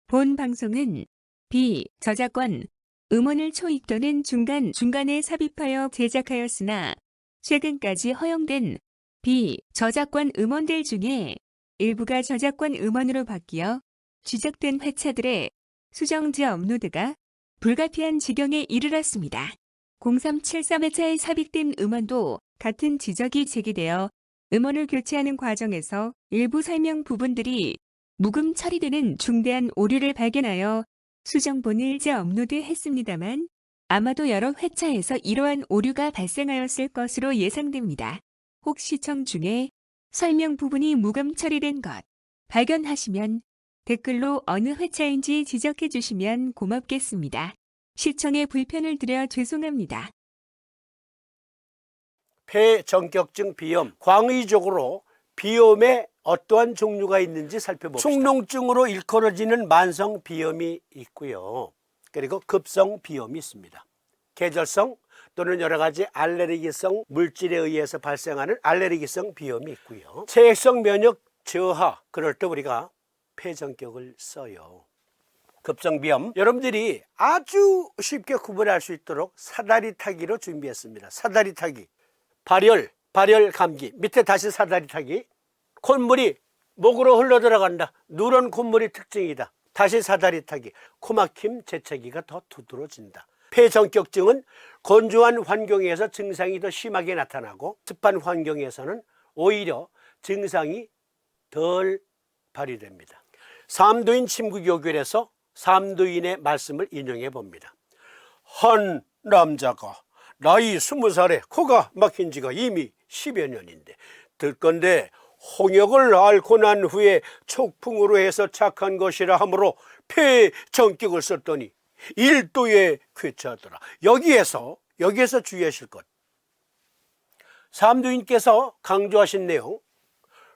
본 방송은 비저작권 음원을 초입 또는 중간에 삽입하여 제작하였으나 최근까지 허용된 비저작권 음원들 중에 일부가 저작권 음원으로 바뀌어 지적된 회차들의 수정지 업로드가 불가피한 지경에 이르렀습니다. 0373 회차에 삽입된 음원도 같은 지적이 제기되어 음원을 교체하는 과정에서 일부 설명 부분들이 묵음 처리되는 중대한 오류를 발견하여 수정본을 재업로드했습니다만 아마도 여러 회차에서 이러한 오류가 발생하였을 것으로 예상됩니다. 혹 시청 중에 설명 부분이 묵음 처리된 것 발견하시면 댓글로 어느 회차인지 지적해 주시면 고맙겠습니다. 시청에 불편을 드려 죄송합니다. 폐전격증 비염, 광의적으로 비염의 어떠한 종류가 있는지 살펴봅시다. 축농증으로 일컬어지는 만성 비염이 있고요. 그리고 급성 비염이 있습니다. 계절성 또는 여러 가지 알레르기성 물질에 의해서 발생하는 알레르기성 비염이 있고요. 체액성 면역 저하, 그럴 때 우리가 폐전격을 써요. 급성비염, 여러분들이 아주 쉽게 구분할 수 있도록 사다리 타기로 준비했습니다. 사다리 타기, 발열 감기, 밑에 다시 사다리 타기, 콧물이 목으로 흘러 들어간다, 누런 콧물이 특징이다, 다시 사다리 타기, 코막힘, 재채기가 더 두드러진다. 폐전격증은 건조한 환경에서 증상이 더 심하게 나타나고 습한 환경에서는 오히려 증상이 덜 발휘됩니다. 삼도인 침구교결에서 삼도인의 말씀을 인용해 봅니다. 한 남자가 나이 20살에 코가 막힌 지가 이미 10여 년인데 들건대 홍역을 앓고 난 후에 촉풍으로 해서 착한 것이라 하므로 폐전격을 썼더니 1도에 쾌차하더라. 여기에서 주의하실 것, 삼도인께서 강조하신 내용,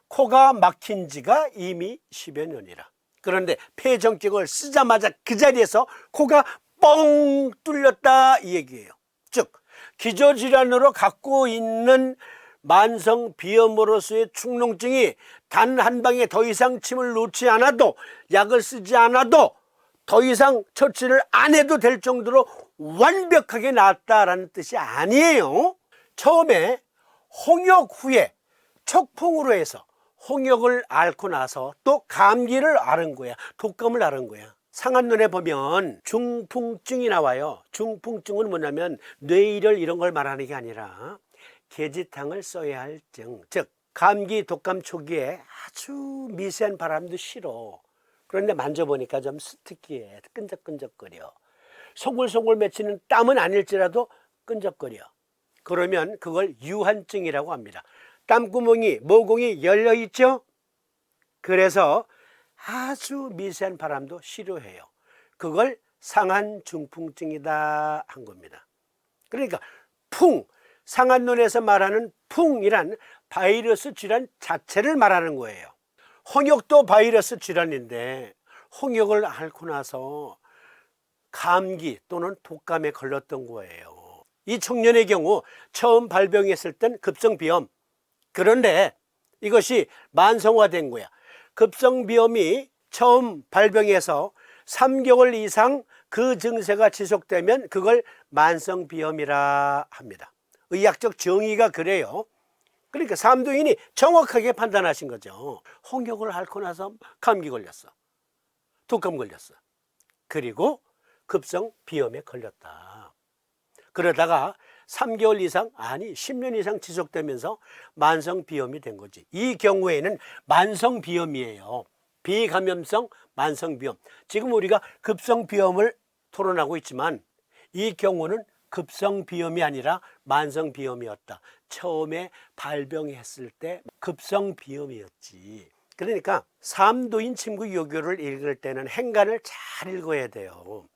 코가 막힌 지가 이미 10여 년이라. 그런데 폐전격을 쓰자마자 그 자리에서 코가 뻥 뚫렸다 이 얘기예요. 즉 기저질환으로 갖고 있는 만성 비염으로서의 축농증이 단 한 방에 더 이상 침을 놓지 않아도, 약을 쓰지 않아도, 더 이상 처치를 안 해도 될 정도로 완벽하게 나았다라는 뜻이 아니에요. 처음에 홍역 후에 촉풍으로 해서 홍역을 앓고 나서 또 감기를 앓은 거야. 독감을 앓은 거야. 상한눈에 보면 중풍증이 나와요. 중풍증은 뭐냐면 뇌일혈 이런 걸 말하는 게 아니라 계지탕을 써야 할 증. 즉 감기 독감 초기에 아주 미세한 바람도 싫어. 그런데 만져보니까 좀 스티키해. 끈적끈적거려. 송글송글 맺히는 땀은 아닐지라도 끈적거려. 그러면 그걸 유한증이라고 합니다. 땀구멍이, 모공이 열려있죠? 그래서 아주 미세한 바람도 싫어해요. 그걸 상한 중풍증이다 한 겁니다. 그러니까 상한눈에서 말하는 풍이란 바이러스 질환 자체를 말하는 거예요. 홍역도 바이러스 질환인데 홍역을 앓고 나서 감기 또는 독감에 걸렸던 거예요. 이 청년의 경우 처음 발병했을 땐 급성비염, 그런데 이것이 만성화된 거야. 급성비염이 처음 발병해서 3개월 이상 그 증세가 지속되면 그걸 만성비염이라 합니다. 의학적 정의가 그래요. 그러니까 삼도인이 정확하게 판단하신 거죠. 홍역을 앓고 나서 감기 걸렸어, 독감 걸렸어, 그리고 급성비염에 걸렸다. 그러다가 3개월 이상, 아니 10년 이상 지속되면서 만성비염이 된 거지. 이 경우에는 만성비염이에요. 비감염성 만성비염. 지금 우리가 급성비염을 토론하고 있지만 이 경우는 급성비염이 아니라 만성비염이었다. 처음에 발병했을 때 급성비염이었지. 그러니까 삼도인 침구 요교를 읽을 때는 행간을 잘 읽어야 돼요.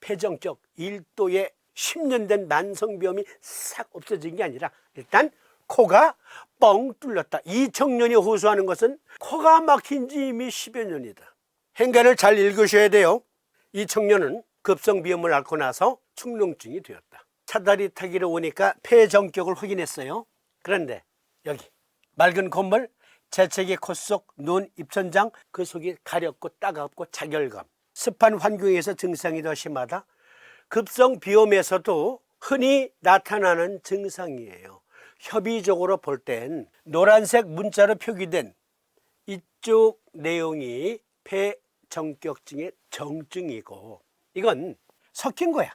폐전격 1도의 10년 된 만성비염이 싹 없어진 게 아니라 일단 코가 뻥 뚫렸다. 이 청년이 호소하는 것은 코가 막힌 지 이미 10여 년이다. 행간을 잘 읽으셔야 돼요. 이 청년은 급성비염을 앓고 나서 축농증이 되었다. 사다리 타기로 오니까 폐전격을 확인했어요. 그런데 여기 맑은 콧물, 재채기, 콧속, 눈, 입천장, 그 속이 가렵고 따갑고 자결감, 습한 환경에서 증상이 더 심하다. 급성 비염에서도 흔히 나타나는 증상이에요. 협의적으로 볼 땐 노란색 문자로 표기된 이쪽 내용이 폐정격증의 정증이고, 이건 섞인 거야.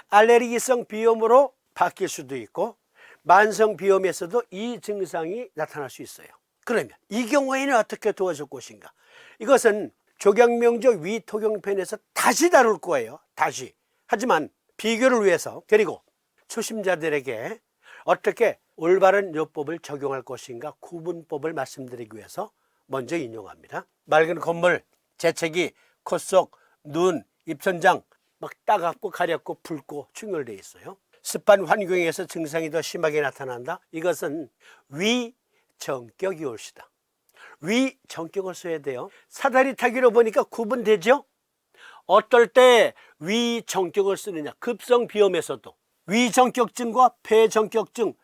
알레르기성 비염으로 바뀔 수도 있고 만성 비염에서도 이 증상이 나타날 수 있어요. 그러면 이 경우에는 어떻게 도와줄 것인가? 이것은 조경명조 위토경편에서 다시 다룰 거예요. 다시. 하지만 비교를 위해서, 그리고 초심자들에게 어떻게 올바른 요법을 적용할 것인가 구분법을 말씀드리기 위해서 먼저 인용합니다. 맑은 콧물, 재채기, 콧속, 눈, 입천장 막 따갑고 가렵고 붉고 충혈되어 있어요. 습한 환경에서 증상이 더 심하게 나타난다. 이것은 위정격이 올시다. 위정격을 써야 돼요. 사다리 타기로 보니까 구분되죠? 어떨 때 위정격을 쓰느냐. 급성 비염에서도 위정격증과 폐정격증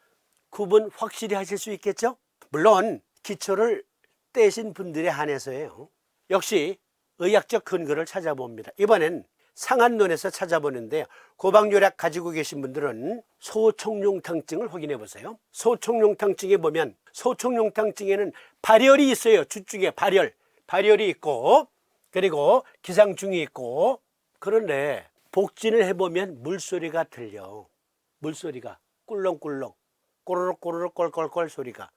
구분 확실히 하실 수 있겠죠? 물론 기초를 떼신 분들에 한해서예요. 역시 의학적 근거를 찾아봅니다. 이번엔 상한론에서 찾아보는데요. 고박요약 가지고 계신 분들은 소총룡탕증을 확인해 보세요. 소총룡탕증에 보면 소총룡탕증에는 발열이 있어요. 주중에 발열이 있고, 그리고 기상중이 있고. 그런데 복진을 해보면 물소리가 들려. 물소리가 꿀렁꿀렁 꼬르륵 꼬르륵 꼴꼴꼴 소리가.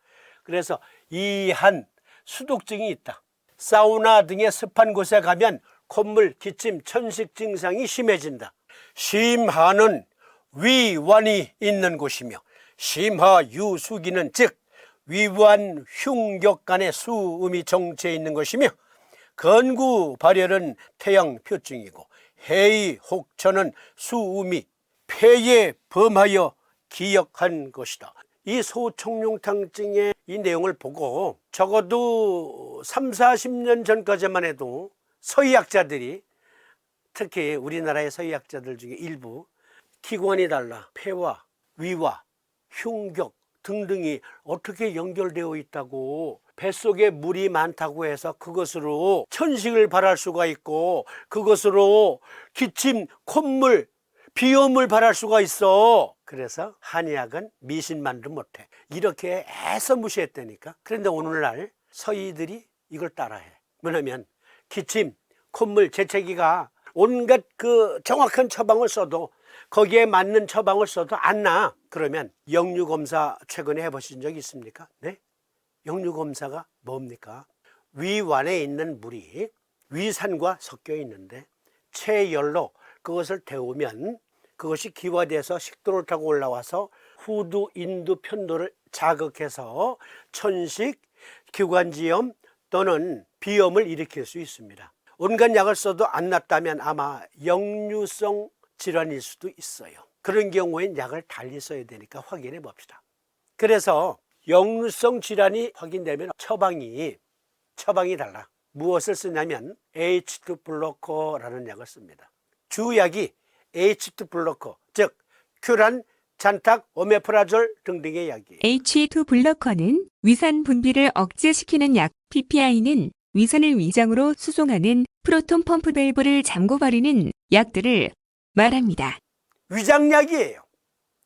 그래서 이한 수독증이 있다. 사우나 등의 습한 곳에 가면 콧물, 기침, 천식 증상이 심해진다. 심하는 위완이 있는 곳이며 심하유수기는 즉 위완 흉격간에 수음이 정체해 있는 것이며 건구 발열은 태양표증이고 해의 혹천은 수음이 폐에 범하여 기역한 것이다. 이 소총룡탕증의 이 내용을 보고 적어도 30-40년 전까지만 해도 서의학자들이, 특히 우리나라의 서의학자들 중에 일부, 기관이 달라 폐와 위와 흉격 등등이 어떻게 연결되어 있다고, 뱃속에 물이 많다고 해서 그것으로 천식을 발할 수가 있고 그것으로 기침, 콧물, 비염을 발할 수가 있어. 그래서 한의학은 미신만도 못해. 이렇게 애써 무시했다니까. 그런데 오늘날 서의들이 이걸 따라해. 뭐냐면 기침, 콧물, 재채기가 온갖 그 정확한 처방을 써도, 거기에 맞는 처방을 써도 안 나. 그러면 역류검사 최근에 해보신 적 있습니까? 네? 역류검사가 뭡니까? 위완에 있는 물이 위산과 섞여 있는데 체열로 그것을 데우면 그것이 기화돼서 식도를 타고 올라와서 후두, 인두, 편도를 자극해서 천식, 기관지염 또는 비염을 일으킬 수 있습니다. 온갖 약을 써도 안 낫다면 아마 역류성 질환일 수도 있어요. 그런 경우엔 약을 달리 써야 되니까 확인해 봅시다. 그래서 역류성 질환이 확인되면 처방이 달라. 무엇을 쓰냐면 H2 블로커라는 약을 씁니다. 주약이 H2 블로커, 즉 큐란, 잔탁, 오메프라졸 등등의 약이에요. H2 블러커는 위산 분비를 억제시키는 약, PPI는 위산을 위장으로 수송하는 프로톤 펌프 밸브를 잠궈버리는 약들을 말합니다. 위장약이에요.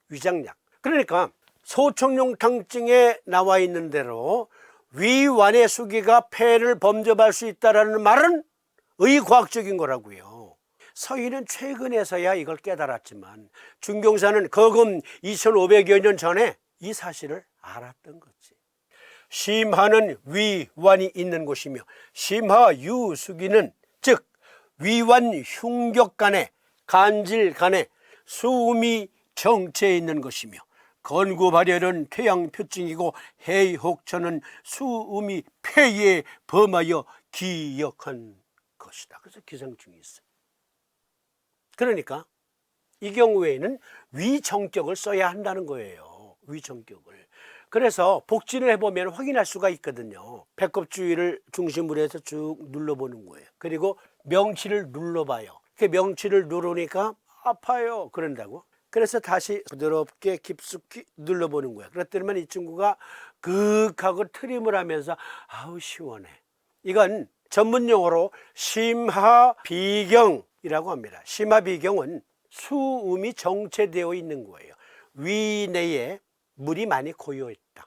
위장약. 그러니까 소총룡탕증에 나와 있는 대로 위완의 수기가 폐를 범접할 수 있다는 말은 의과학적인 거라고요. 서희는 최근에서야 이걸 깨달았지만 중경사는 거금 2500여 년 전에 이 사실을 알았던 거지. 심하는 위완이 있는 곳이며 심하유수기는 즉 위완 흉격간에 간질간에 수음이 정체해 있는 것이며 건구발열은 태양표증이고 해혹천은 수음이 폐에 범하여 기역한 것이다. 그래서 기상충이 있어요. 그러니까 이 경우에는 위정격을 써야 한다는 거예요. 위정격을. 그래서 복진을 해보면 확인할 수가 있거든요. 배꼽 주위를 중심으로 해서 쭉 눌러보는 거예요. 그리고 명치를 눌러봐요. 그 명치를 누르니까 아파요 그런다고. 그래서 다시 부드럽게 깊숙이 눌러보는 거야. 그랬더니만 이 친구가 극하고 트림을 하면서 아우 시원해. 이건 전문 용어로 심하비경이라고 합니다. 심하비경은 수음이 정체되어 있는 거예요. 위내에 물이 많이 고여 있다.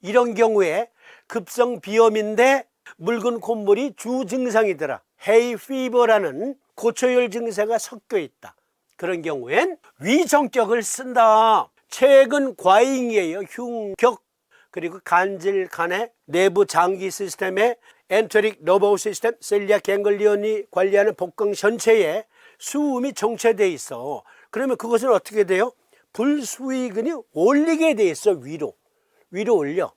이런 경우에 급성 비염인데 묽은 콧물이 주 증상이더라. 헤이피버라는 고초열 증세가 섞여 있다. 그런 경우엔 위정격을 쓴다. 최근 과잉이에요. 흉격, 그리고 간질, 간의 내부 장기 시스템에 엔테릭 너버 시스템, 셀리아 갱글리온이 관리하는 복강 전체에 수음이 정체되어 있어. 그러면 그것은 어떻게 돼요? 불수의근이 올리게 돼 있어. 위로 올려.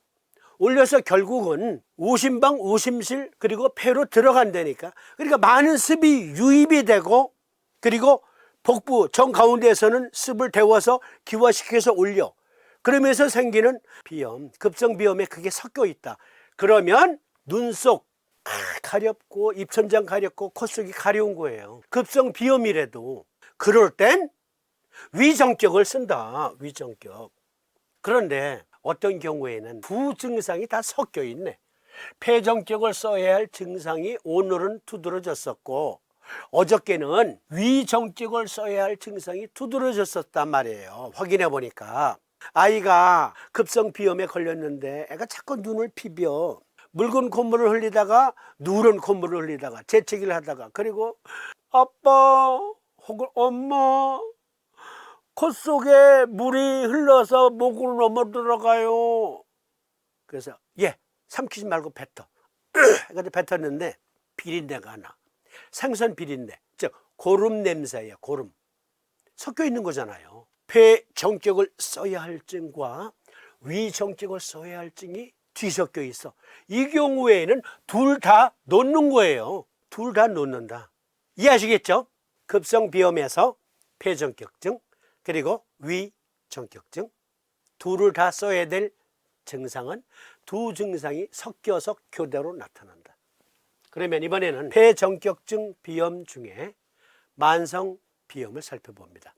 올려서 결국은 오심방, 오심실, 그리고 폐로 들어간다니까. 그러니까 많은 습이 유입이 되고, 그리고 복부 정가운데에서는 습을 데워서 기화시켜서 올려. 그러면서 생기는 비염, 급성 비염에 그게 섞여 있다. 그러면 눈속 가렵고 입천장 가렵고 콧속이 가려운 거예요. 급성 비염이라도 그럴 땐 위정격을 쓴다. 위정격. 그런데 어떤 경우에는 두 증상이 다 섞여 있네. 폐정격을 써야 할 증상이 오늘은 두드러졌었고 어저께는 위정격을 써야 할 증상이 두드러졌었단 말이에요. 확인해 보니까 아이가 급성 비염에 걸렸는데 애가 자꾸 눈을 비벼. 묽은 콧물을 흘리다가 누런 콧물을 흘리다가 재채기를 하다가 그리고 아빠 혹은 엄마 콧속에 물이 흘러서 목으로 넘어 들어가요. 그래서 삼키지 말고 뱉어. 그래서 뱉었는데 비린내가 나. 생선 비린내, 즉 고름 냄새예요. 고름 섞여 있는 거잖아요. 폐 정격을 써야 할 증과 위 정격을 써야 할 증이 뒤섞여 있어. 이 경우에는 둘 다 놓는 거예요. 둘 다 놓는다. 이해하시겠죠? 급성 비염에서 폐정격증 그리고 위정격증 둘을 다 써야 될 증상은 두 증상이 섞여서 교대로 나타난다. 그러면 이번에는 폐정격증 비염 중에 만성 비염을 살펴봅니다.